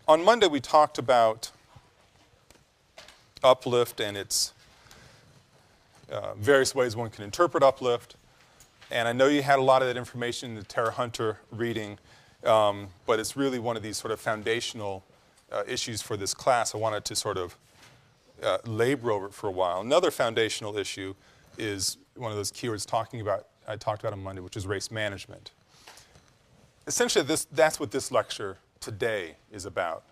On Monday, we talked about Uplift and its various ways one can interpret Uplift. And I know you had a lot of that information in the Tara Hunter reading, but it's really one of these sort of foundational issues for this class. I wanted to sort of labor over it for a while. Another foundational issue is one of those keywords I talked about on Monday, which is race management. Essentially, that's what this lecture today is about.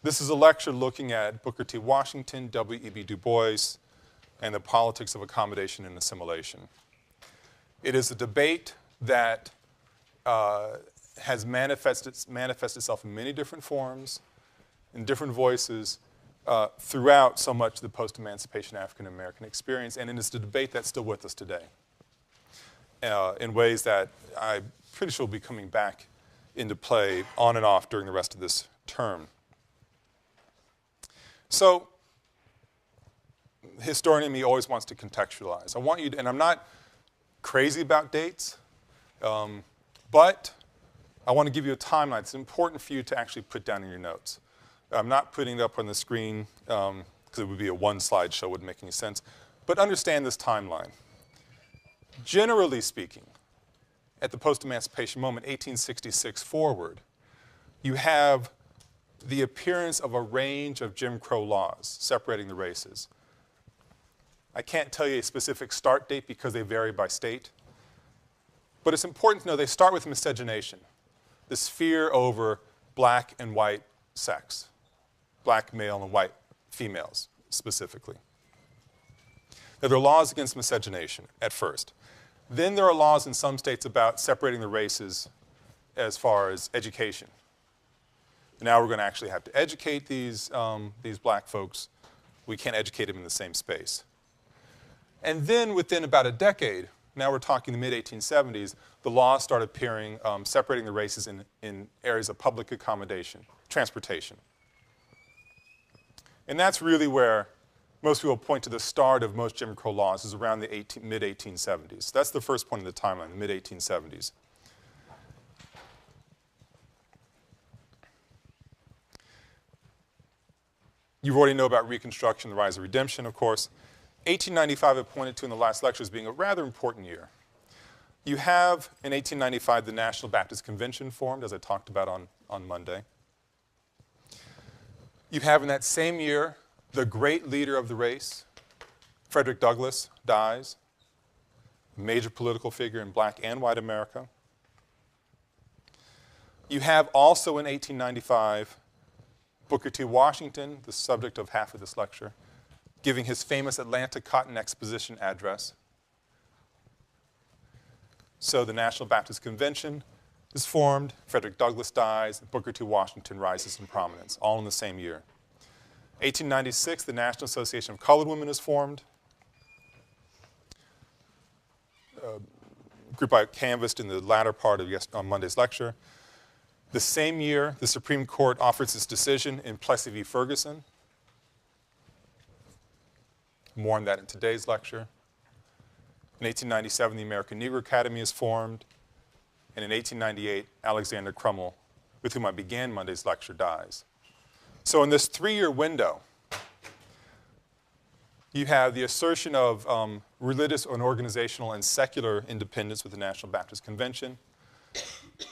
This is a lecture looking at Booker T. Washington, W.E.B. Du Bois, and the politics of accommodation and assimilation. It is a debate that has manifested itself in many different forms, in different voices, throughout so much of the post-emancipation African-American experience, and it is a debate that's still with us today in ways that I'm pretty sure will be coming back into play on and off during the rest of this term. So, the historian in me always wants to contextualize. I want you to, and I'm not crazy about dates, but I want to give you a timeline. It's important for you to actually put down in your notes. I'm not putting it up on the screen because it would be a one-slide show, wouldn't make any sense. But understand this timeline. Generally speaking, at the post-emancipation moment, 1866 forward, you have the appearance of a range of Jim Crow laws separating the races. I can't tell you a specific start date because they vary by state, but it's important to know they start with miscegenation, this fear over black and white sex, black male and white females specifically. Now, there are laws against miscegenation at first. Then there are laws in some states about separating the races as far as education. Now we're going to actually have to educate these black folks. We can't educate them in the same space. And then within about a decade, now we're talking the mid-1870s, the laws start appearing separating the races in areas of public accommodation, transportation. And that's really where most people point to the start of most Jim Crow laws is around the mid-1870s. That's the first point in the timeline, the mid-1870s. You already know about Reconstruction, the rise of redemption, of course. 1895 I pointed to in the last lecture as being a rather important year. You have, in 1895, the National Baptist Convention formed, as I talked about on Monday. You have in that same year the great leader of the race, Frederick Douglass, dies, a major political figure in black and white America. You have also in 1895 Booker T. Washington, the subject of half of this lecture, giving his famous Atlanta Cotton Exposition address. So the National Baptist Convention is formed, Frederick Douglass dies, and Booker T. Washington rises in prominence, all in the same year. 1896, the National Association of Colored Women is formed. A group I canvassed in the latter part of on Monday's lecture. The same year, the Supreme Court offers its decision in Plessy v. Ferguson. More on that in today's lecture. In 1897, the American Negro Academy is formed. And in 1898, Alexander Crummell, with whom I began Monday's lecture, dies. So in this 3-year window, you have the assertion of religious and organizational and secular independence with the National Baptist Convention,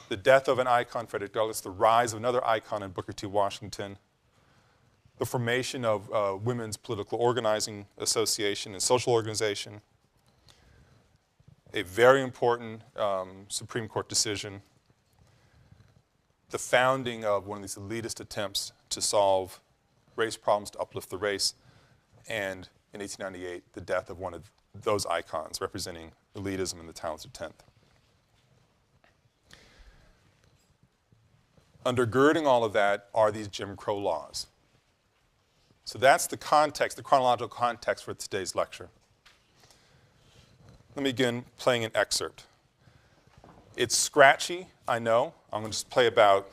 the death of an icon, Frederick Douglass, the rise of another icon in Booker T. Washington, the formation of Women's Political Organizing Association and Social Organization, a very important Supreme Court decision, the founding of one of these elitist attempts to solve race problems, to uplift the race, and in 1898, the death of one of those icons representing elitism in the talented 10th. Undergirding all of that are these Jim Crow laws. So that's the context, the chronological context for today's lecture. Let me begin playing an excerpt. It's scratchy, I know. I'm going to just play about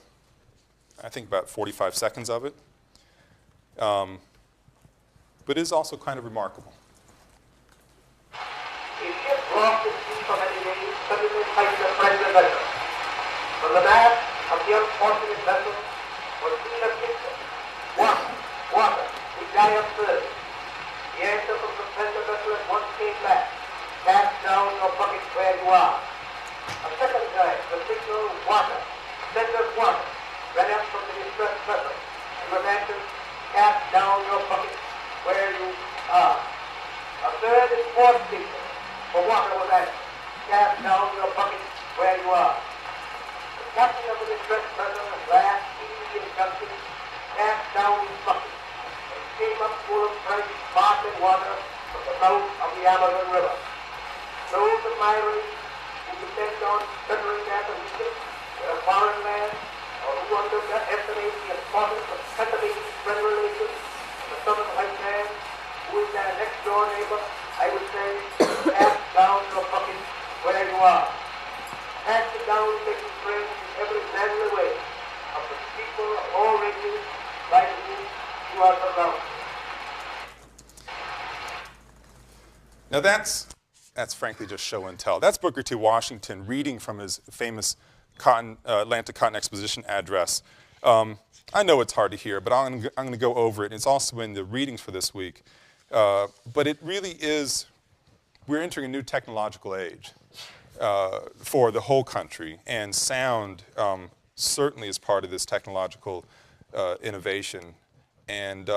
45 seconds of it. But it is also kind of remarkable. From the mass of the unfortunate vessel was seen a picture. Water, water, we die of thirst. The answer from the slender vessel at once came back. Cast down your bucket where you are. A second time, the signal water, send us water, ran up from the distressed vessel. And was answered, cast down your bucket where you are. A third and fourth signal for water was answered, cast down your bucket where you are. The captain of the distressed vessel at last heeded the injunction, cast down his bucket, and came up full of fresh, sparkling water from the mouth of the Amazon River. Those of my race who depend on stuttering their position in a foreign land, or who underestimate the importance of cultivating friend relations with the southern white man, who is their next door neighbor, I would say, cast down your bucket where you are. Cast it down, making friends in every manly way of the people of all races by whom you are surrounded. Now that's frankly just show and tell. That's Booker T. Washington reading from his famous Atlanta Cotton Exposition address. I know it's hard to hear, but I'm going to go over it. It's also in the readings for this week. But it really is, we're entering a new technological age for the whole country, and sound certainly is part of this technological innovation. And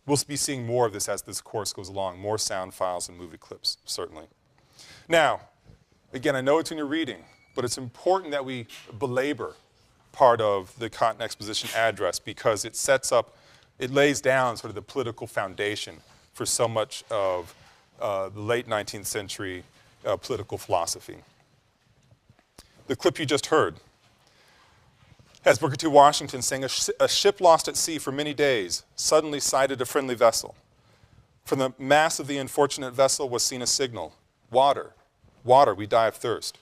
we'll be seeing more of this as this course goes along, more sound files and movie clips, certainly. Now, again, I know it's in your reading, but it's important that we belabor part of the Cotton Exposition address because it sets up, it lays down sort of the political foundation for so much of the late 19th century political philosophy. The clip you just heard has Booker T. Washington saying, a ship lost at sea for many days suddenly sighted a friendly vessel. From the mass of the unfortunate vessel was seen a signal, water, water, we die of thirst.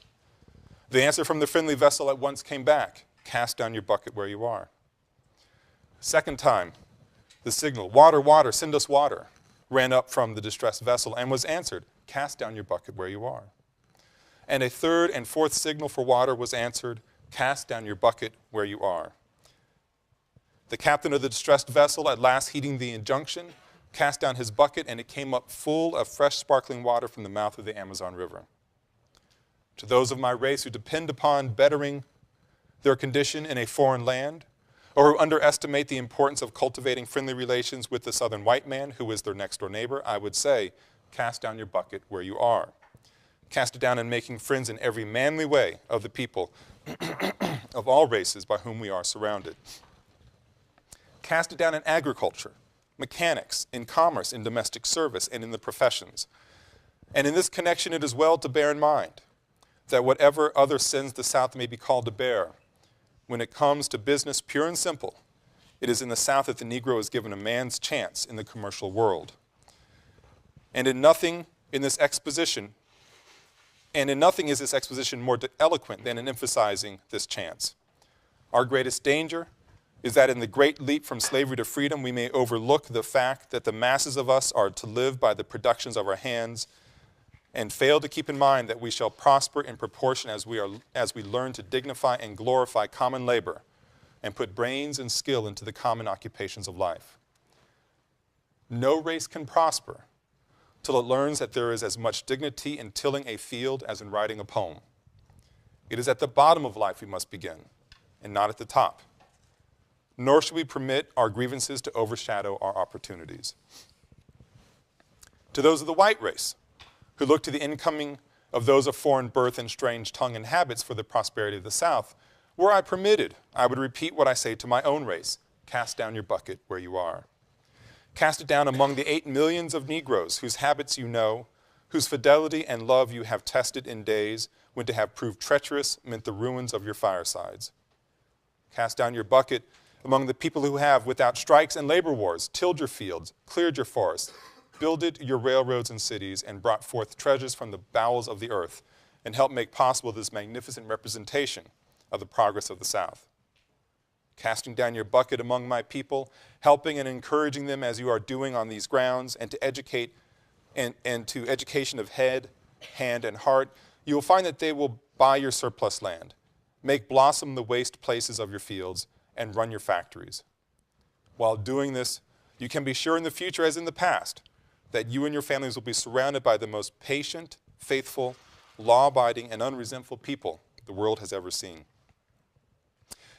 The answer from the friendly vessel at once came back, cast down your bucket where you are. Second time, the signal, water, water, send us water, ran up from the distressed vessel and was answered, cast down your bucket where you are. And a third and fourth signal for water was answered, cast down your bucket where you are. The captain of the distressed vessel, at last heeding the injunction, cast down his bucket and it came up full of fresh sparkling water from the mouth of the Amazon River. To those of my race who depend upon bettering their condition in a foreign land, or who underestimate the importance of cultivating friendly relations with the southern white man who is their next door neighbor, I would say, cast down your bucket where you are. Cast it down in making friends in every manly way of the people of all races by whom we are surrounded. Cast it down in agriculture, mechanics, in commerce, in domestic service, and in the professions. And in this connection, it is well to bear in mind that whatever other sins the South may be called to bear, when it comes to business pure and simple, it is in the South that the Negro is given a man's chance in the commercial world. And in nothing in this exposition is this exposition more eloquent than in emphasizing this chance. Our greatest danger is that in the great leap from slavery to freedom, we may overlook the fact that the masses of us are to live by the productions of our hands and fail to keep in mind that we shall prosper in proportion as we learn to dignify and glorify common labor and put brains and skill into the common occupations of life. No race can prosper till it learns that there is as much dignity in tilling a field as in writing a poem. It is at the bottom of life we must begin, and not at the top. Nor should we permit our grievances to overshadow our opportunities. To those of the white race, who look to the incoming of those of foreign birth and strange tongue and habits for the prosperity of the South, were I permitted, I would repeat what I say to my own race, cast down your bucket where you are. Cast it down among the 8 millions of Negroes whose habits you know, whose fidelity and love you have tested in days when to have proved treacherous meant the ruins of your firesides. Cast down your bucket among the people who have, without strikes and labor wars, tilled your fields, cleared your forests, builded your railroads and cities, and brought forth treasures from the bowels of the earth, and helped make possible this magnificent representation of the progress of the South. Casting down your bucket among my people, helping and encouraging them as you are doing on these grounds, and to educate and to education of head, hand, and heart, you will find that they will buy your surplus land, make blossom the waste places of your fields, and run your factories. While doing this, you can be sure in the future, as in the past, that you and your families will be surrounded by the most patient, faithful, law-abiding, and unresentful people the world has ever seen.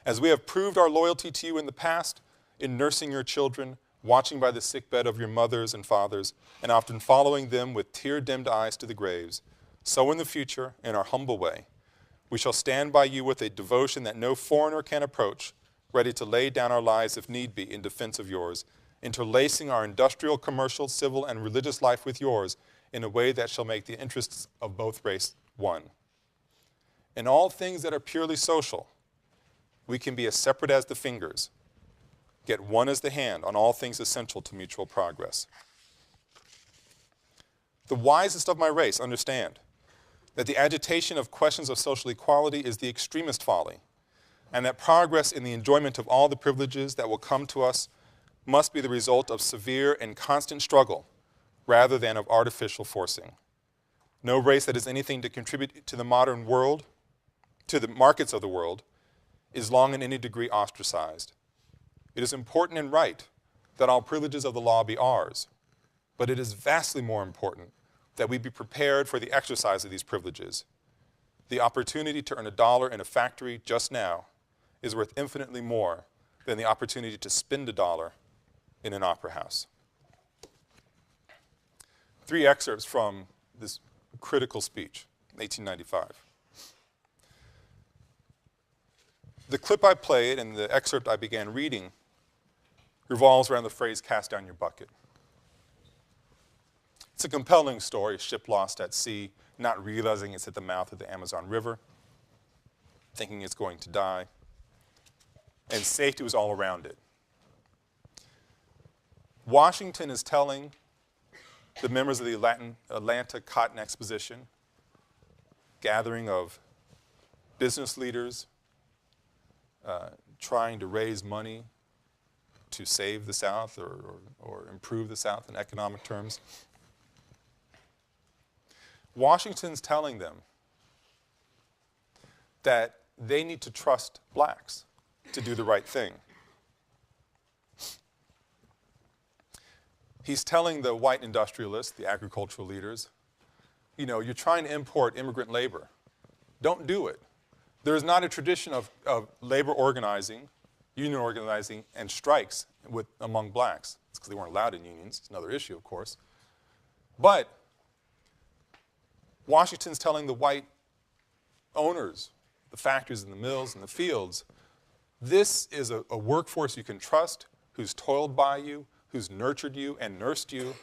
As we have proved our loyalty to you in the past, in nursing your children, watching by the sickbed of your mothers and fathers, and often following them with tear-dimmed eyes to the graves, so in the future, in our humble way, we shall stand by you with a devotion that no foreigner can approach, ready to lay down our lives if need be in defense of yours, interlacing our industrial, commercial, civil, and religious life with yours in a way that shall make the interests of both races one. In all things that are purely social, we can be as separate as the fingers, yet one as the hand on all things essential to mutual progress. The wisest of my race understand that the agitation of questions of social equality is the extremest folly, and that progress in the enjoyment of all the privileges that will come to us must be the result of severe and constant struggle rather than of artificial forcing. No race that has anything to contribute to the modern world, to the markets of the world, is long in any degree ostracized. It is important and right that all privileges of the law be ours, but it is vastly more important that we be prepared for the exercise of these privileges. The opportunity to earn $1 in a factory just now is worth infinitely more than the opportunity to spend $1 in an opera house. 3 excerpts from this critical speech, 1895. The clip I played and the excerpt I began reading revolves around the phrase, "cast down your bucket." It's a compelling story, a ship lost at sea, not realizing it's at the mouth of the Amazon River, thinking it's going to die, and safety was all around it. Washington is telling the members of the Atlanta Cotton Exposition, gathering of business leaders trying to raise money to save the South or improve the South in economic terms. Washington's telling them that they need to trust blacks to do the right thing. He's telling the white industrialists, the agricultural leaders, you know, you're trying to import immigrant labor. Don't do it. There is not a tradition of labor organizing, union organizing, and strikes among blacks. It's because they weren't allowed in unions. It's another issue, of course. But Washington's telling the white owners, the factories and the mills and the fields, this is a workforce you can trust, who's toiled by you, who's nurtured you and nursed you,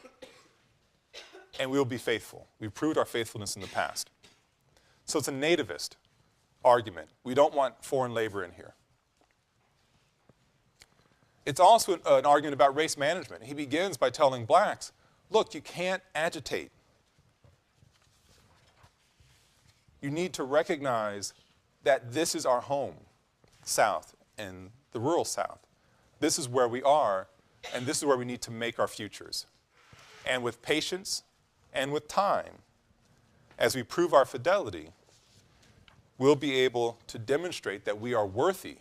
and we'll be faithful. We've proved our faithfulness in the past. So it's a nativist argument. We don't want foreign labor in here. It's also an argument about race management. He begins by telling blacks, look, you can't agitate. You need to recognize that this is our home, South, and the rural South. This is where we are, and this is where we need to make our futures. And with patience and with time, as we prove our fidelity, we'll be able to demonstrate that we are worthy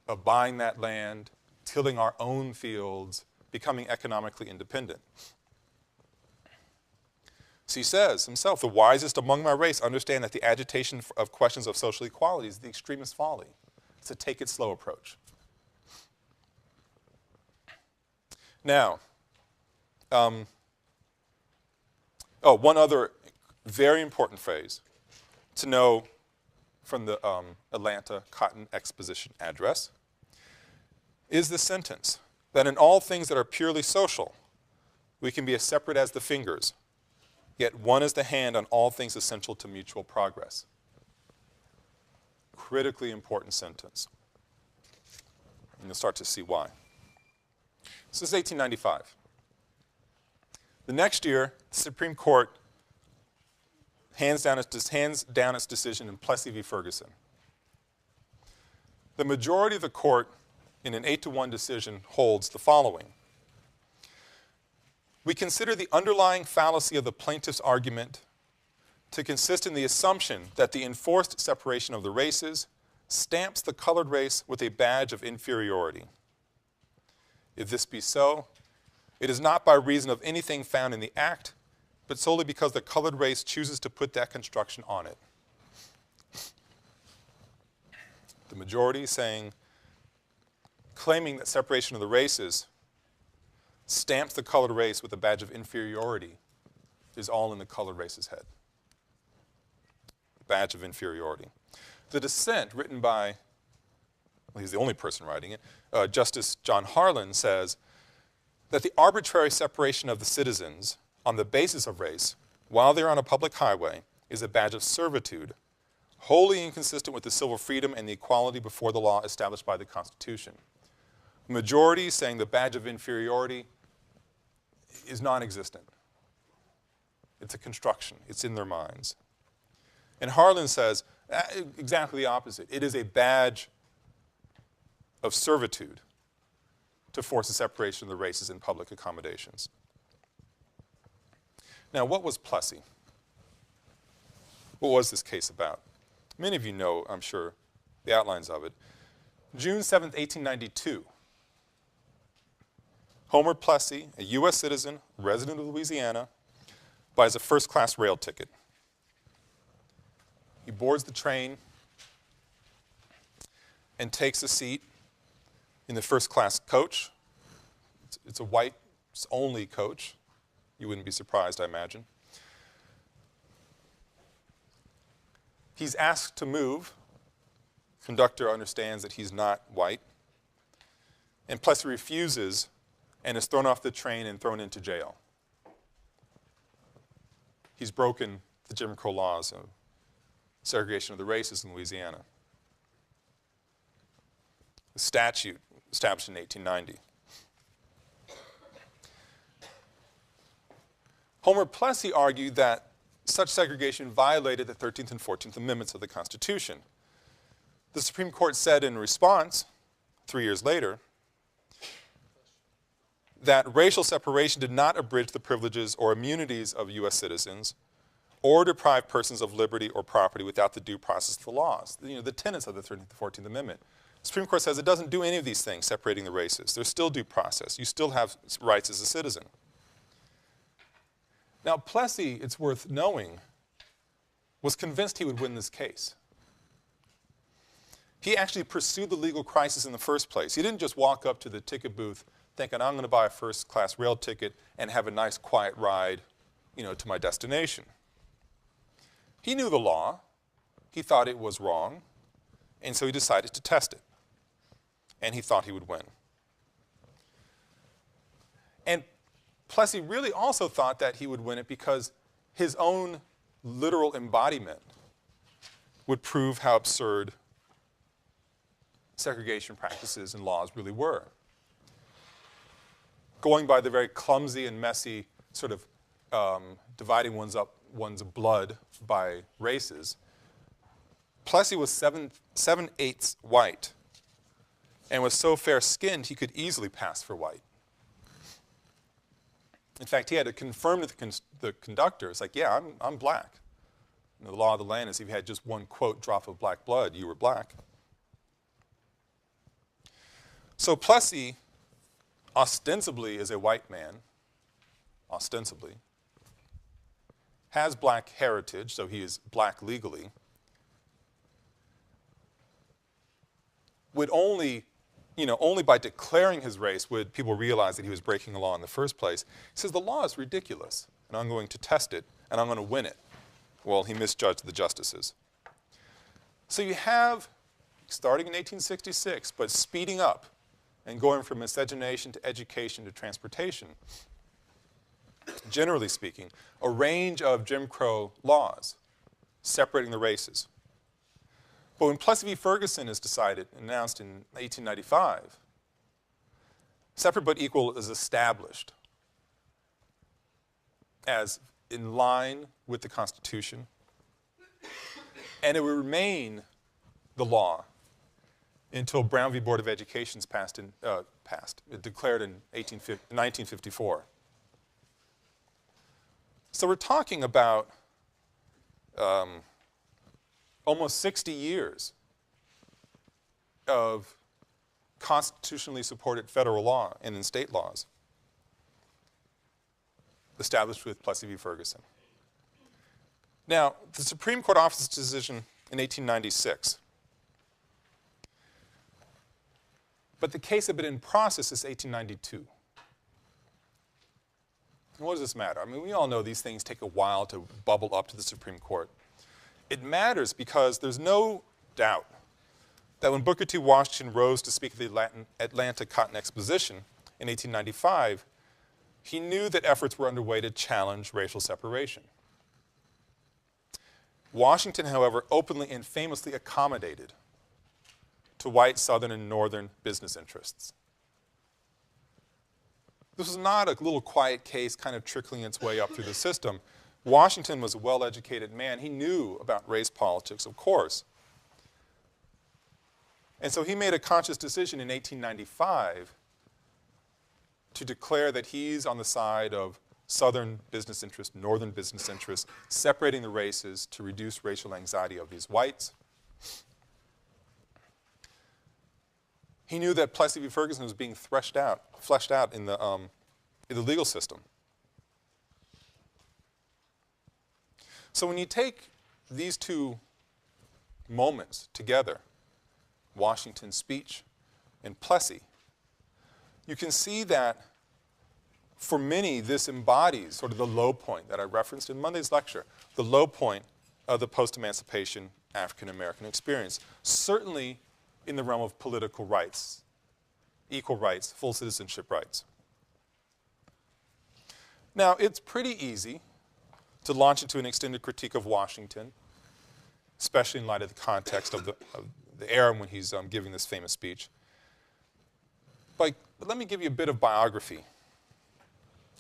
of buying that land, tilling our own fields, becoming economically independent. So he says himself, the wisest among my race understand that the agitation of questions of social equality is the extremest folly. It's a take it slow approach. Now, one other very important phrase to know from the Atlanta Cotton Exposition address is the sentence that in all things that are purely social, we can be as separate as the fingers, yet one is the hand on all things essential to mutual progress. Critically important sentence. And you'll start to see why. This is 1895. The next year, the Supreme Court hands down its decision in Plessy v. Ferguson. The majority of the court, in an 8-1 decision, holds the following. We consider the underlying fallacy of the plaintiff's argument to consist in the assumption that the enforced separation of the races stamps the colored race with a badge of inferiority. If this be so, it is not by reason of anything found in the act, but solely because the colored race chooses to put that construction on it. The majority claiming that separation of the races stamps the colored race with a badge of inferiority is all in the colored race's head. Badge of inferiority. The dissent, written by, well, he's the only person writing it, Justice John Harlan, says that the arbitrary separation of the citizens on the basis of race while they're on a public highway is a badge of servitude, wholly inconsistent with the civil freedom and the equality before the law established by the Constitution. The majority saying the badge of inferiority is non-existent. It's a construction. It's in their minds. And Harlan says exactly the opposite. It is a badge of servitude to force a separation of the races in public accommodations. Now, what was Plessy? What was this case about? Many of you know, I'm sure, the outlines of it. June 7th, 1892. Homer Plessy, a U.S. citizen, resident of Louisiana, buys a first-class rail ticket. He boards the train and takes a seat in the first-class coach. It's a whites-only coach. You wouldn't be surprised, I imagine. He's asked to move. Conductor understands that he's not white. And Plessy refuses and is thrown off the train and thrown into jail. He's broken the Jim Crow laws of segregation of the races in Louisiana. The statute established in 1890. Homer Plessy argued that such segregation violated the 13th and 14th Amendments of the Constitution. The Supreme Court said in response, 3 years later, that racial separation did not abridge the privileges or immunities of U.S. citizens or deprive persons of liberty or property without the due process of the laws. The tenets of the 13th and 14th Amendment. The Supreme Court says it doesn't do any of these things, separating the races. There's still due process. You still have rights as a citizen. Now, Plessy, it's worth knowing, was convinced he would win this case. He actually pursued the legal crisis in the first place. He didn't just walk up to the ticket booth thinking, I'm going to buy a first-class rail ticket and have a nice, quiet ride, to my destination. He knew the law. He thought it was wrong, and so he decided to test it. And he thought he would win. And Plessy really also thought that he would win it because his own literal embodiment would prove how absurd segregation practices and laws really were. Going by the very clumsy and messy sort of dividing one's blood by races, Plessy was 7/8 white and was so fair-skinned he could easily pass for white. In fact, he had to confirm to the conductor, it's like, yeah, I'm black. The law of the land is if you had just one, quote, drop of black blood, you were black. So Plessy, ostensibly is a white man, ostensibly, has black heritage, so he is black legally, would only by declaring his race would people realize that he was breaking the law in the first place. He says, the law is ridiculous, and I'm going to test it, and I'm going to win it. Well, he misjudged the justices. So you have, starting in 1866, but speeding up and going from miscegenation to education to transportation, generally speaking, a range of Jim Crow laws separating the races. But when Plessy v. Ferguson is decided and announced in 1895, separate but equal is established as in line with the Constitution, and it will remain the law until Brown v. Board of Education is declared in 1954. So we're talking about almost 60 years of constitutionally supported federal law and in state laws established with Plessy v. Ferguson. Now, the Supreme Court offers its decision in 1896. But the case had been in process since 1892. And what does this matter? I mean, we all know these things take a while to bubble up to the Supreme Court. It matters because there's no doubt that when Booker T. Washington rose to speak at the Atlanta Cotton Exposition in 1895, he knew that efforts were underway to challenge racial separation. Washington, however, openly and famously accommodated to white Southern and Northern business interests. This was not a little quiet case kind of trickling its way up through the system. Washington was a well-educated man. He knew about race politics, of course. And so he made a conscious decision in 1895 to declare that he's on the side of Southern business interests, Northern business interests, separating the races to reduce racial anxiety of these whites. He knew that Plessy v. Ferguson was being fleshed out in the legal system. So when you take these two moments together, Washington's speech and Plessy, you can see that for many this embodies sort of the low point that I referenced in Monday's lecture, the low point of the post-emancipation African-American experience, certainly in the realm of political rights, equal rights, full citizenship rights. Now, it's pretty easy to launch into an extended critique of Washington, especially in light of the context of the era when he's giving this famous speech. But let me give you a bit of biography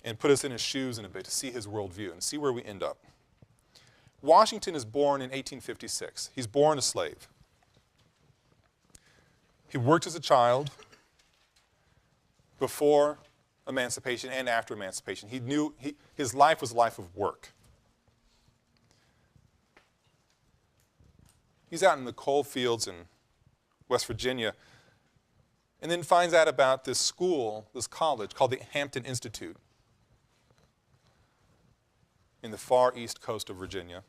and put us in his shoes in a bit to see his worldview and see where we end up. Washington is born in 1856. He's born a slave. He worked as a child before emancipation and after emancipation. He knew his life was a life of work. He's out in the coal fields in West Virginia and then finds out about this school, this college called the Hampton Institute in the far east coast of Virginia.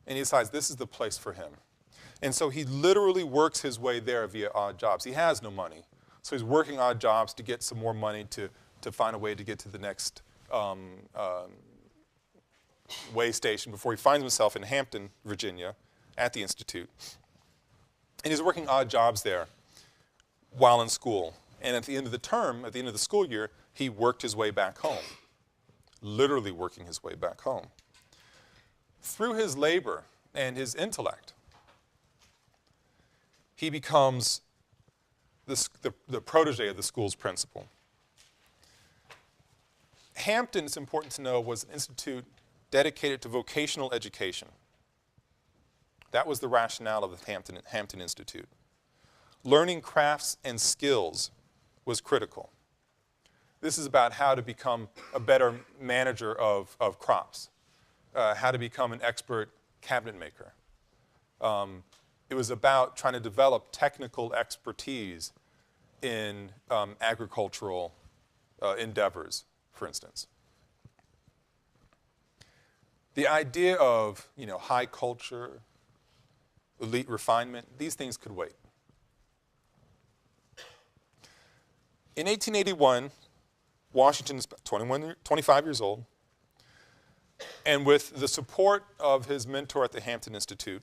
And he decides this is the place for him. And so he literally works his way there via odd jobs. He has no money. So he's working odd jobs to get some more money to find a way to get to the next way station before he finds himself in Hampton, Virginia, at the Institute. And he's working odd jobs there while in school. And at the end of the term, at the end of the school year, he worked his way back home, literally working his way back home. Through his labor and his intellect, he becomes the protege of the school's principal. Hampton, it's important to know, was an institute dedicated to vocational education. That was the rationale of the Hampton Institute. Learning crafts and skills was critical. This is about how to become a better manager of crops, how to become an expert cabinet maker. It was about trying to develop technical expertise in agricultural endeavors, for instance. The idea of, high culture, elite refinement, these things could wait. In 1881, Washington is 25 years old, and with the support of his mentor at the Hampton Institute,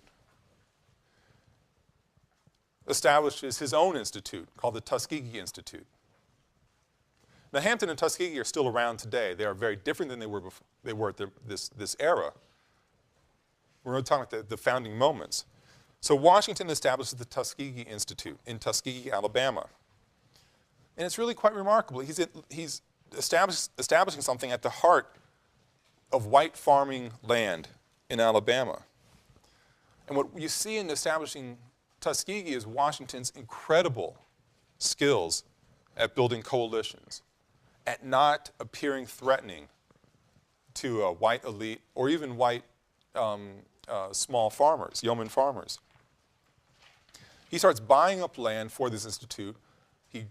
establishes his own institute called the Tuskegee Institute. Now, Hampton and Tuskegee are still around today. They are very different than they were before. They were at this era. We're talking about the founding moments. So Washington establishes the Tuskegee Institute in Tuskegee, Alabama. And it's really quite remarkable. He's establishing something at the heart of white farming land in Alabama. And what you see in establishing Tuskegee is Washington's incredible skills at building coalitions, at not appearing threatening to a white elite or even white small farmers, yeoman farmers. He starts buying up land for this institute. He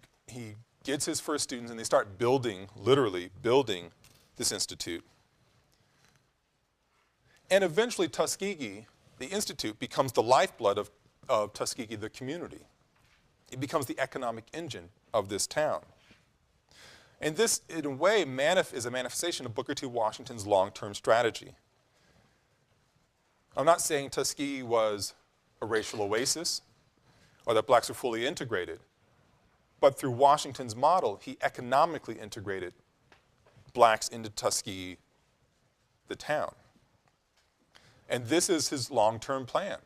gets his first students, and they start building, literally building, this institute. And eventually Tuskegee, the institute, becomes the lifeblood of Tuskegee, the community. It becomes the economic engine of this town. And this, in a way, is a manifestation of Booker T. Washington's long-term strategy. I'm not saying Tuskegee was a racial oasis or that blacks were fully integrated, but through Washington's model, he economically integrated blacks into Tuskegee, the town. And this is his long-term plan.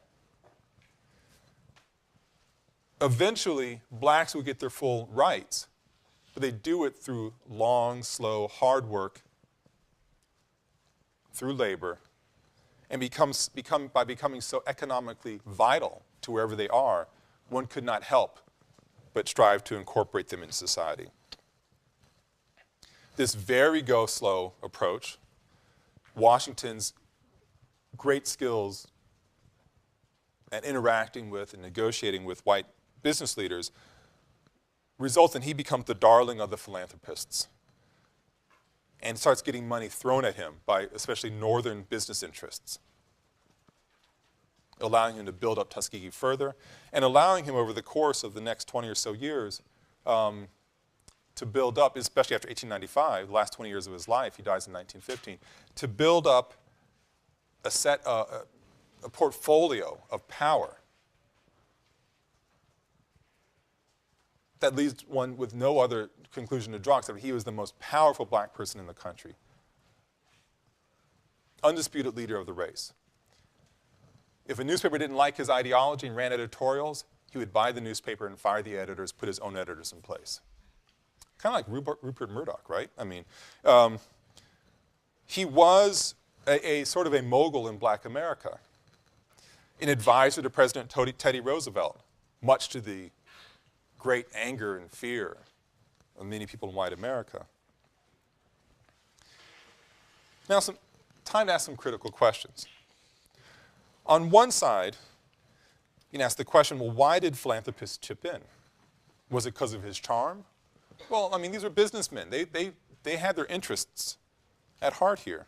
Eventually, blacks will get their full rights, but they do it through long, slow, hard work, through labor, and by becoming so economically vital to wherever they are, one could not help but strive to incorporate them into society. This very go-slow approach, Washington's great skills at interacting with and negotiating with white business leaders, results in he becomes the darling of the philanthropists and starts getting money thrown at him by especially northern business interests, allowing him to build up Tuskegee further and allowing him over the course of the next 20 or so years to build up, especially after 1895, the last 20 years of his life, he dies in 1915, to build up a portfolio of power that leads one with no other conclusion to draw except he was the most powerful black person in the country. Undisputed leader of the race. If a newspaper didn't like his ideology and ran editorials, he would buy the newspaper and fire the editors, put his own editors in place. Kind of like Rupert Murdoch, right? I mean, he was a sort of a mogul in black America, an advisor to President Teddy Roosevelt, much to the great anger and fear of many people in white America. Now, time to ask some critical questions. On one side, you can ask the question, well, why did philanthropists chip in? Was it because of his charm? Well, I mean, these were businessmen. They had their interests at heart here.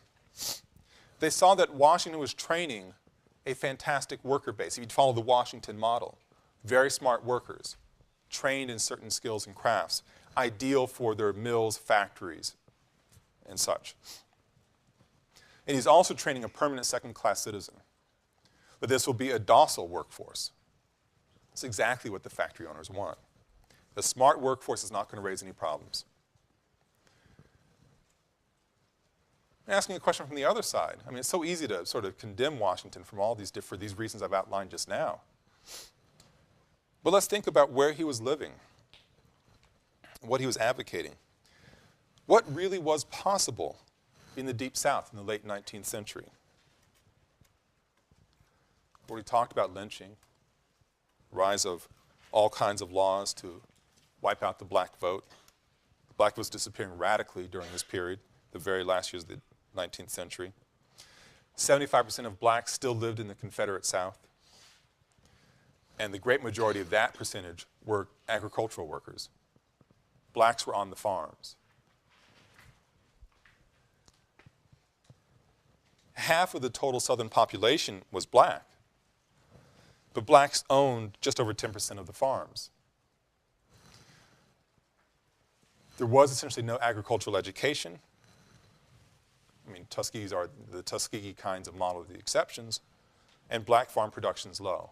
They saw that Washington was training a fantastic worker base. If you'd follow the Washington model, very smart workers, trained in certain skills and crafts, ideal for their mills, factories, and such. And he's also training a permanent second-class citizen. But this will be a docile workforce. That's exactly what the factory owners want. The smart workforce is not going to raise any problems. I'm asking a question from the other side. I mean, it's so easy to sort of condemn Washington for these reasons I've outlined just now. But let's think about where he was living, what he was advocating. What really was possible in the Deep South in the late 19th century? Where we talked about lynching, rise of all kinds of laws to wipe out the black vote. The black vote was disappearing radically during this period, the very last years of the 19th century. 75% of blacks still lived in the Confederate South. And the great majority of that percentage were agricultural workers. Blacks were on the farms. Half of the total Southern population was black, but blacks owned just over 10% of the farms. There was essentially no agricultural education. I mean, the Tuskegee kinds of model are the exceptions, and black farm production's low.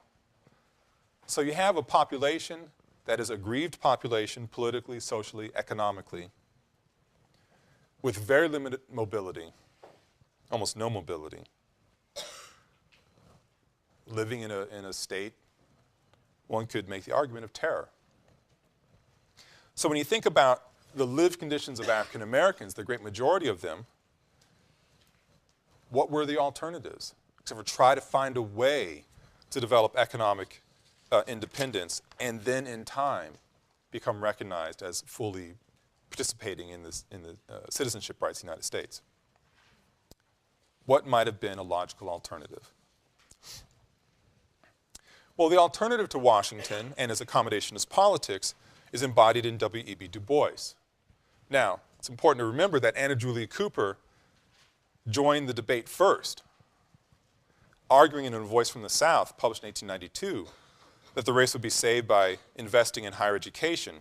So you have a population that is a aggrieved population politically, socially, economically, with very limited mobility, almost no mobility, living in a state, one could make the argument of terror. So when you think about the lived conditions of African Americans, the great majority of them, what were the alternatives? Except for try to find a way to develop economic independence and then in time become recognized as fully participating in the citizenship rights of the United States. What might have been a logical alternative? Well, the alternative to Washington and his accommodationist politics is embodied in W.E.B. Du Bois. Now, it's important to remember that Anna Julia Cooper joined the debate first, arguing in A Voice from the South, published in 1892, that the race would be saved by investing in higher education.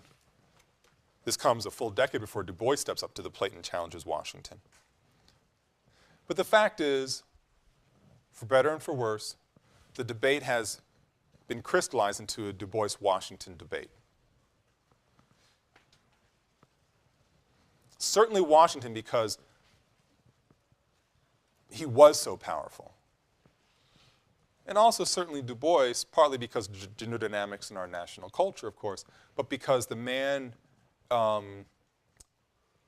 This comes a full decade before Du Bois steps up to the plate and challenges Washington. But the fact is, for better and for worse, the debate has been crystallized into a Du Bois-Washington debate. Certainly Washington, because he was so powerful. And also certainly Du Bois, partly because of gender dynamics in our national culture, of course, but because the man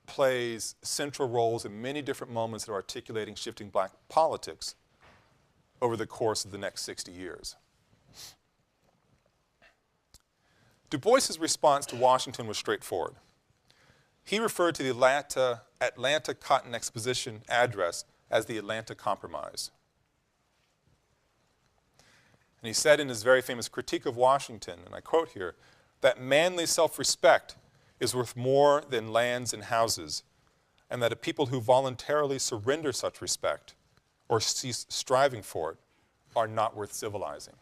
plays central roles in many different moments of articulating shifting black politics over the course of the next 60 years. Du Bois's response to Washington was straightforward. He referred to the Atlanta Cotton Exposition address as the Atlanta Compromise. And he said in his very famous critique of Washington, and I quote here, that manly self-respect is worth more than lands and houses, and that a people who voluntarily surrender such respect or cease striving for it are not worth civilizing.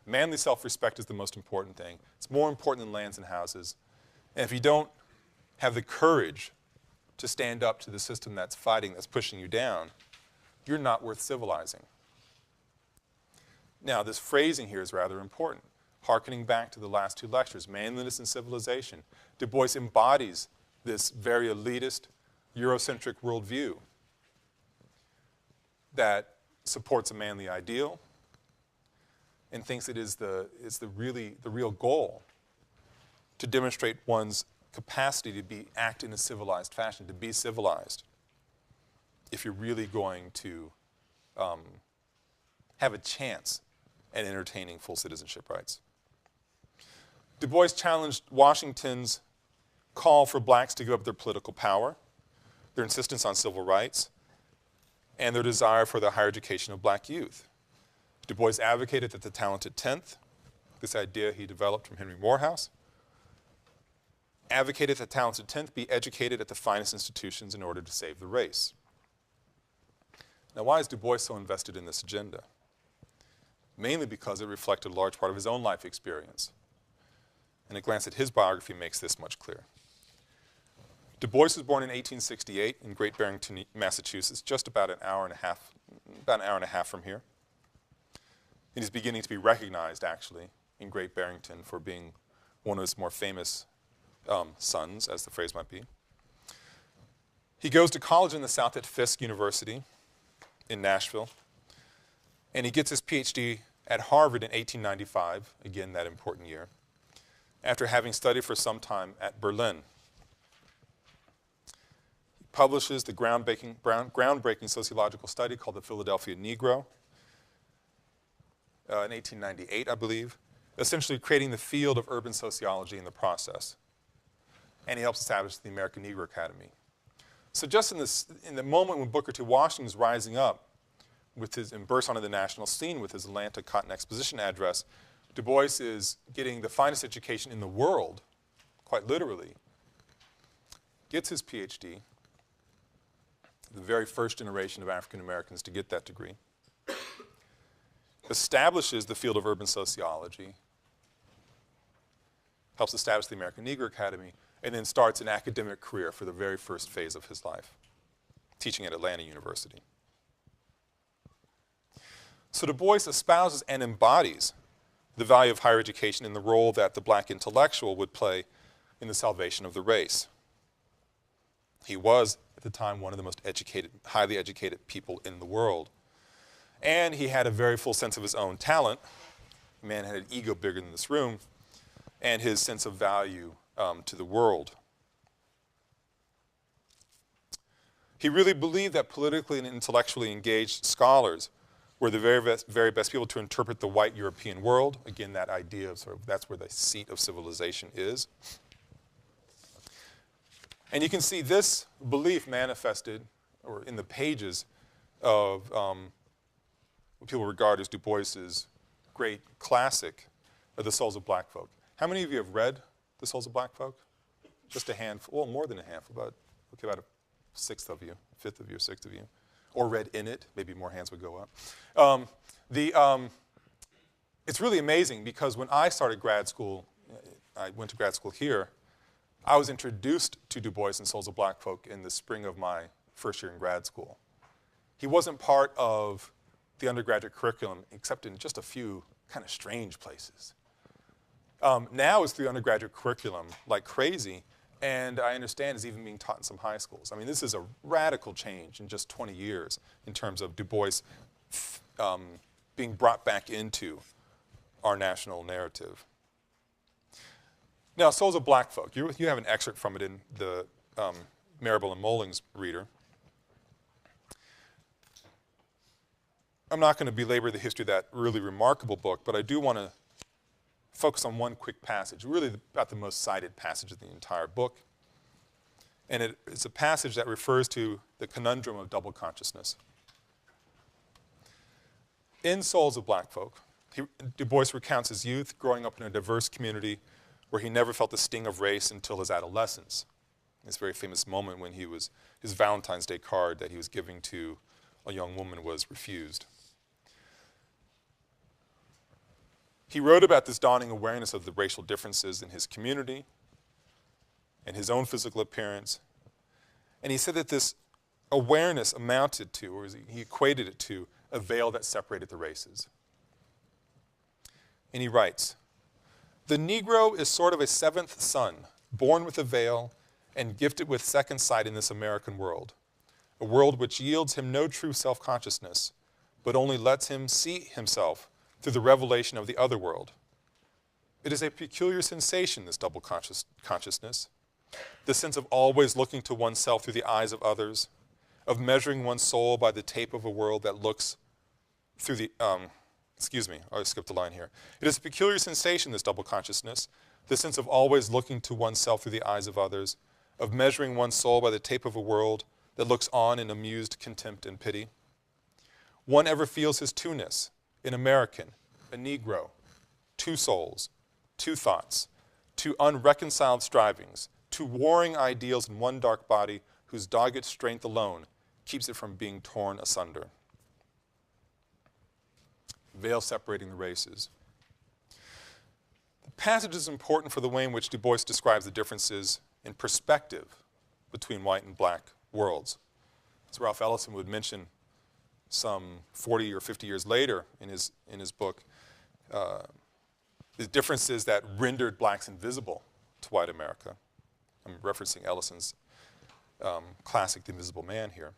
Manly self-respect is the most important thing. It's more important than lands and houses. And if you don't have the courage to stand up to the system that's fighting, that's pushing you down, you're not worth civilizing. Now, this phrasing here is rather important. Harkening back to the last two lectures, manliness and civilization, Du Bois embodies this very elitist, Eurocentric worldview that supports a manly ideal and thinks it is the real goal to demonstrate one's capacity to act in a civilized fashion, to be civilized, if you're really going to have a chance at entertaining full citizenship rights. Du Bois challenged Washington's call for blacks to give up their political power, their insistence on civil rights, and their desire for the higher education of black youth. Du Bois advocated that the talented 10th, this idea he developed from Henry Morehouse, advocated that the talented 10th be educated at the finest institutions in order to save the race. Now, why is Du Bois so invested in this agenda? Mainly because it reflected a large part of his own life experience. And a glance at his biography makes this much clearer. Du Bois was born in 1868 in Great Barrington, Massachusetts, just about an hour and a half from here. And he's beginning to be recognized, actually, in Great Barrington for being one of his more famous sons, as the phrase might be. He goes to college in the South at Fisk University in Nashville, and he gets his PhD at Harvard in 1895, again that important year, after having studied for some time at Berlin. He publishes the groundbreaking sociological study called The Philadelphia Negro in 1898, I believe, essentially creating the field of urban sociology in the process. And he helps establish the American Negro Academy. So just in the moment when Booker T. Washington is rising up with and bursts onto the national scene with his Atlanta Cotton Exposition address, Du Bois is getting the finest education in the world, quite literally, gets his PhD, the very first generation of African Americans to get that degree, establishes the field of urban sociology, helps establish the American Negro Academy, and then starts an academic career for the very first phase of his life, teaching at Atlanta University. So Du Bois espouses and embodies the value of higher education and the role that the black intellectual would play in the salvation of the race. He was, at the time, one of the most educated, highly educated people in the world. And he had a very full sense of his own talent. The man had an ego bigger than this room, and his sense of value to the world. He really believed that politically and intellectually engaged scholars were the very best people to interpret the white European world. Again, that idea of that's where the seat of civilization is. And you can see this belief manifested or in the pages of what people regard as Du Bois's great classic of The Souls of Black Folk. How many of you have read The Souls of Black Folk? Just a handful, well, more than a handful, about a sixth of you, a fifth of you, a sixth of you, or read in it. Maybe more hands would go up. It's really amazing because when I started grad school, I went to grad school here, I was introduced to Du Bois and Souls of Black Folk in the spring of my first year in grad school. He wasn't part of the undergraduate curriculum except in just a few kind of strange places. Now it's the undergraduate curriculum like crazy, and I understand it's even being taught in some high schools. I mean, this is a radical change in just 20 years in terms of Du Bois being brought back into our national narrative. Now, Souls of Black Folk, you have an excerpt from it in the Marable and Molling's reader. I'm not going to belabor the history of that really remarkable book, but I do want to focus on one quick passage, really about the most cited passage of the entire book. And it's a passage that refers to the conundrum of double consciousness. In Souls of Black Folk, Du Bois recounts his youth growing up in a diverse community where he never felt the sting of race until his adolescence. This very famous moment when his Valentine's Day card that he was giving to a young woman was refused. He wrote about this dawning awareness of the racial differences in his community and his own physical appearance. And he said that this awareness amounted to, or he equated it to, a veil that separated the races. And he writes, "The Negro is sort of a seventh son, born with a veil and gifted with second sight in this American world, a world which yields him no true self-consciousness, but only lets him see himself through the revelation of the other world. It is a peculiar sensation, this double consciousness, the sense of always looking to oneself through the eyes of others, of measuring one's soul by the tape of a world that looks through the, excuse me, I skipped a line here. It is a peculiar sensation, this double consciousness, the sense of always looking to oneself through the eyes of others, of measuring one's soul by the tape of a world that looks on in amused contempt and pity. One ever feels his two-ness, an American, a Negro, two souls, two thoughts, two unreconciled strivings, two warring ideals in one dark body whose dogged strength alone keeps it from being torn asunder." Veil separating the races. The passage is important for the way in which Du Bois describes the differences in perspective between white and black worlds. As Ralph Ellison would mention some 40 or 50 years later in his book, the differences that rendered blacks invisible to white America. I'm referencing Ellison's classic The Invisible Man here.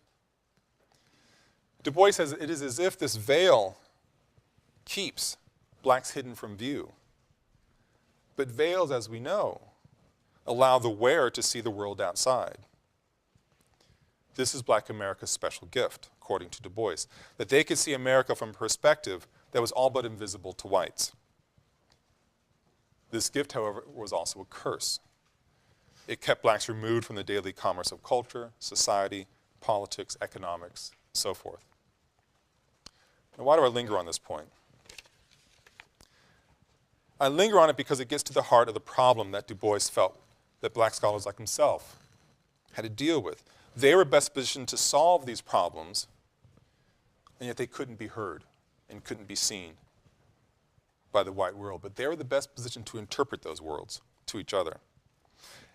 Du Bois says it is as if this veil keeps blacks hidden from view. But veils, as we know, allow the wearer to see the world outside. This is black America's special gift, according to Du Bois, that they could see America from a perspective that was all but invisible to whites. This gift, however, was also a curse. It kept blacks removed from the daily commerce of culture, society, politics, economics, and so forth. Now, why do I linger on this point? I linger on it because it gets to the heart of the problem that Du Bois felt that black scholars like himself had to deal with. They were best positioned to solve these problems, and yet they couldn't be heard and couldn't be seen by the white world. But they were the best positioned to interpret those worlds to each other.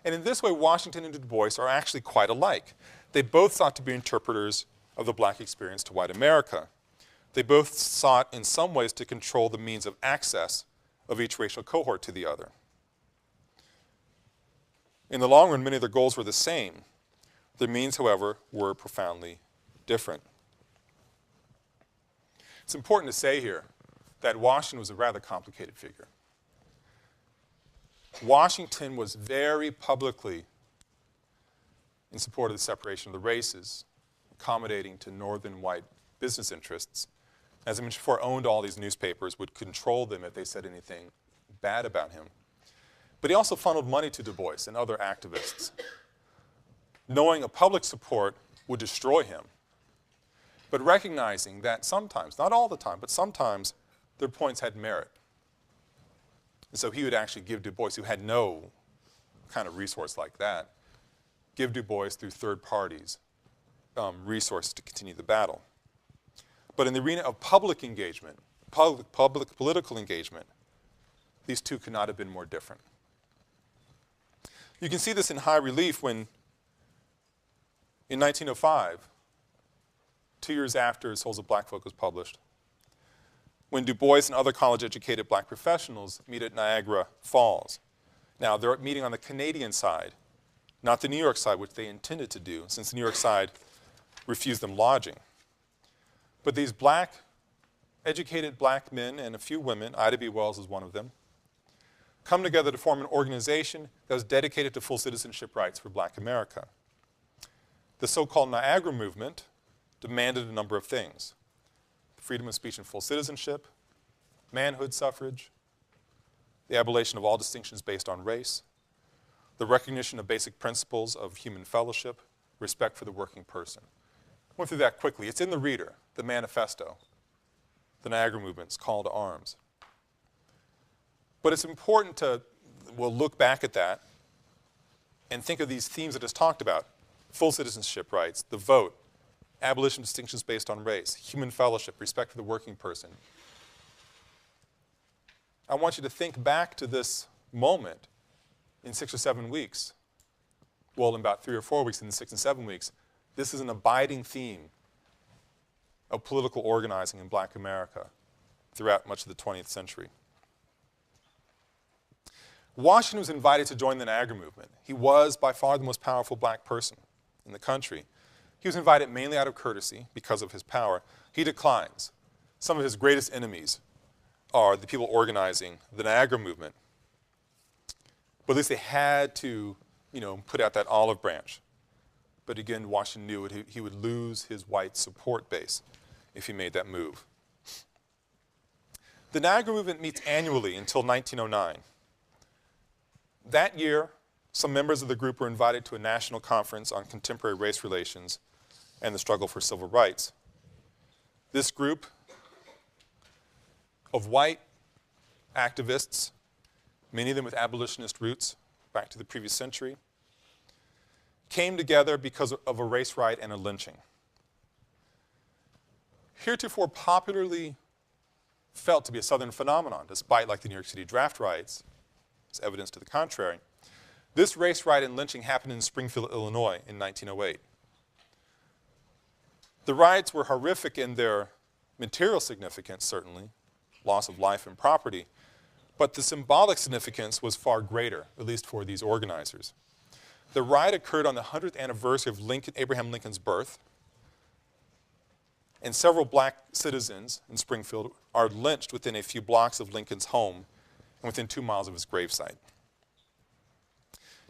And in this way, Washington and Du Bois are actually quite alike. They both sought to be interpreters of the black experience to white America. They both sought in some ways to control the means of access of each racial cohort to the other. In the long run, many of their goals were the same. Their means, however, were profoundly different. It's important to say here that Washington was a rather complicated figure. Washington was very publicly in support of the separation of the races, accommodating to northern white business interests. As I mentioned before, owned all these newspapers, would control them if they said anything bad about him. But he also funneled money to Du Bois and other activists, knowing a public support would destroy him, but recognizing that sometimes, not all the time, but sometimes, their points had merit. And so he would actually give Du Bois, who had no kind of resource like that, give Du Bois through third parties resources to continue the battle. But in the arena of public engagement, public political engagement, these two could not have been more different. You can see this in high relief when, in 1905, 2 years after Souls of Black Folk was published, when Du Bois and other college-educated black professionals meet at Niagara Falls. Now, they're meeting on the Canadian side, not the New York side, which they intended to do, since the New York side refused them lodging. But these educated black men and a few women, Ida B. Wells is one of them, come together to form an organization that was dedicated to full citizenship rights for black America. The so-called Niagara movement demanded a number of things: freedom of speech and full citizenship, manhood suffrage, the abolition of all distinctions based on race, the recognition of basic principles of human fellowship, respect for the working person. I went through that quickly. It's in the Reader, the manifesto, the Niagara movement's call to arms. But it's important to, we'll look back at that and think of these themes I just talked about: full citizenship rights, the vote, abolition of distinctions based on race, human fellowship, respect for the working person. I want you to think back to this moment in 6 or 7 weeks. Well, in about 3 or 4 weeks, in the 6 and 7 weeks, this is an abiding theme of political organizing in black America throughout much of the 20th century. Washington was invited to join the Niagara movement. He was by far the most powerful black person in the country. He was invited mainly out of courtesy because of his power. He declines. Some of his greatest enemies are the people organizing the Niagara movement. But at least they had to, put out that olive branch. But again, Washington knew he would lose his white support base if he made that move. The Niagara movement meets annually until 1909. That year, some members of the group were invited to a national conference on contemporary race relations and the struggle for civil rights. This group of white activists, many of them with abolitionist roots back to the previous century, came together because of a race riot and a lynching. Heretofore popularly felt to be a Southern phenomenon, despite, like the New York City draft riots, is evidence to the contrary. This race riot and lynching happened in Springfield, Illinois in 1908. The riots were horrific in their material significance, certainly, loss of life and property, but the symbolic significance was far greater, at least for these organizers. The riot occurred on the 100th anniversary of Abraham Lincoln's birth, and several black citizens in Springfield are lynched within a few blocks of Lincoln's home and within 2 miles of his gravesite.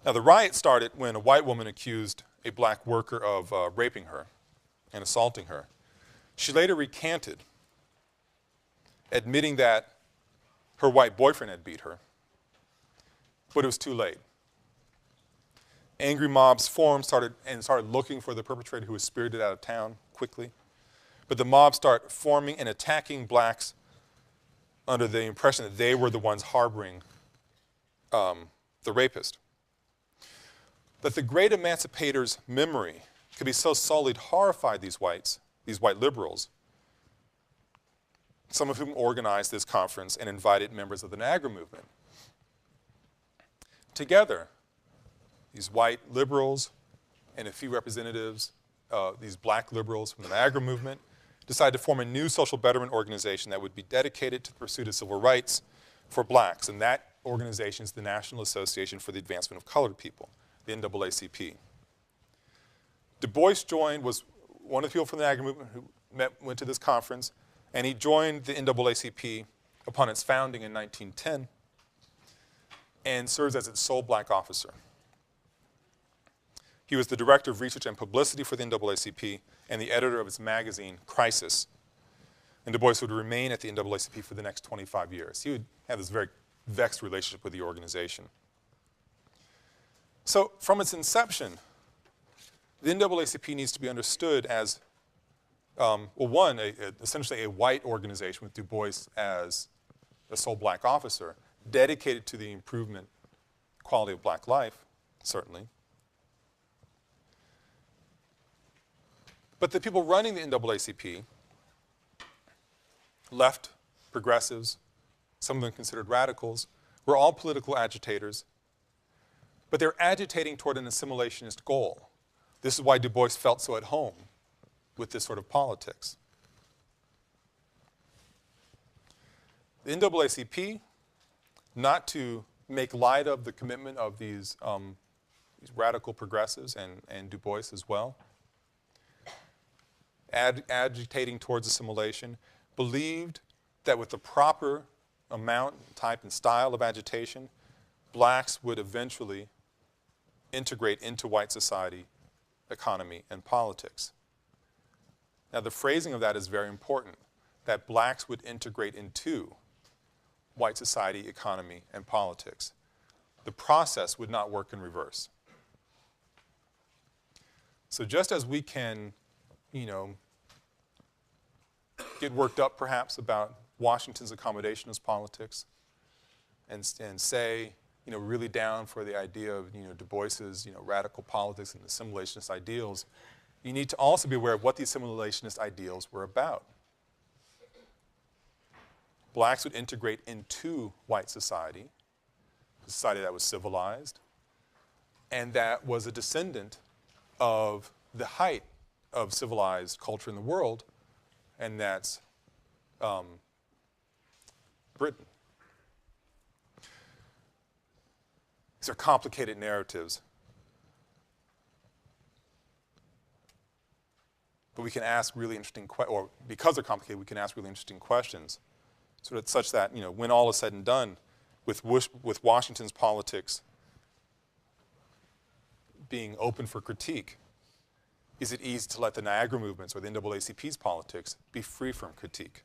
Now, the riot started when a white woman accused a black worker of raping her and assaulting her. She later recanted, admitting that her white boyfriend had beat her, but it was too late. Angry mobs formed, started looking for the perpetrator, who was spirited out of town quickly. But the mobs start forming and attacking blacks under the impression that they were the ones harboring the rapist. But the great emancipator's memory could be so sullied, horrified these white liberals, some of whom organized this conference and invited members of the Niagara movement. Together, these white liberals and a few representatives, these black liberals from the Niagara movement, decided to form a new social betterment organization that would be dedicated to the pursuit of civil rights for blacks. And that organization is the National Association for the Advancement of Colored People, the NAACP. Du Bois was one of the people from the Niagara movement who went to this conference, and he joined the NAACP upon its founding in 1910 and serves as its sole black officer. He was the director of research and publicity for the NAACP and the editor of its magazine, Crisis. And Du Bois would remain at the NAACP for the next 25 years. He would have this very vexed relationship with the organization. So from its inception, the NAACP needs to be understood as essentially a white organization with Du Bois as the sole black officer, dedicated to the improvement, quality of black life, certainly. But the people running the NAACP, left, progressives, some of them considered radicals, were all political agitators, but they're agitating toward an assimilationist goal. This is why Du Bois felt so at home with this sort of politics. The NAACP, not to make light of the commitment of these radical progressives and Du Bois as well, agitating towards assimilation, believed that with the proper amount, type, and style of agitation, blacks would eventually integrate into white society, economy, and politics. Now, the phrasing of that is very important, that blacks would integrate into white society, economy, and politics. The process would not work in reverse. So just as we can, get worked up perhaps about Washington's accommodationist politics and say, really down for the idea of, Du Bois's, radical politics and assimilationist ideals, you need to also be aware of what the assimilationist ideals were about. Blacks would integrate into white society, a society that was civilized, and that was a descendant of the height of civilized culture in the world, and that's Britain. These are complicated narratives. But we can ask really interesting or because they're complicated, we can ask really interesting questions. Sort of such that, when all is said and done, with Washington's politics being open for critique, is it easy to let the Niagara movements or the NAACP's politics be free from critique?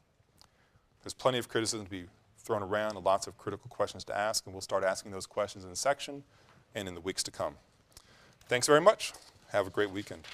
There's plenty of criticism to be thrown around and lots of critical questions to ask, and we'll start asking those questions in the section and in the weeks to come. Thanks very much. Have a great weekend.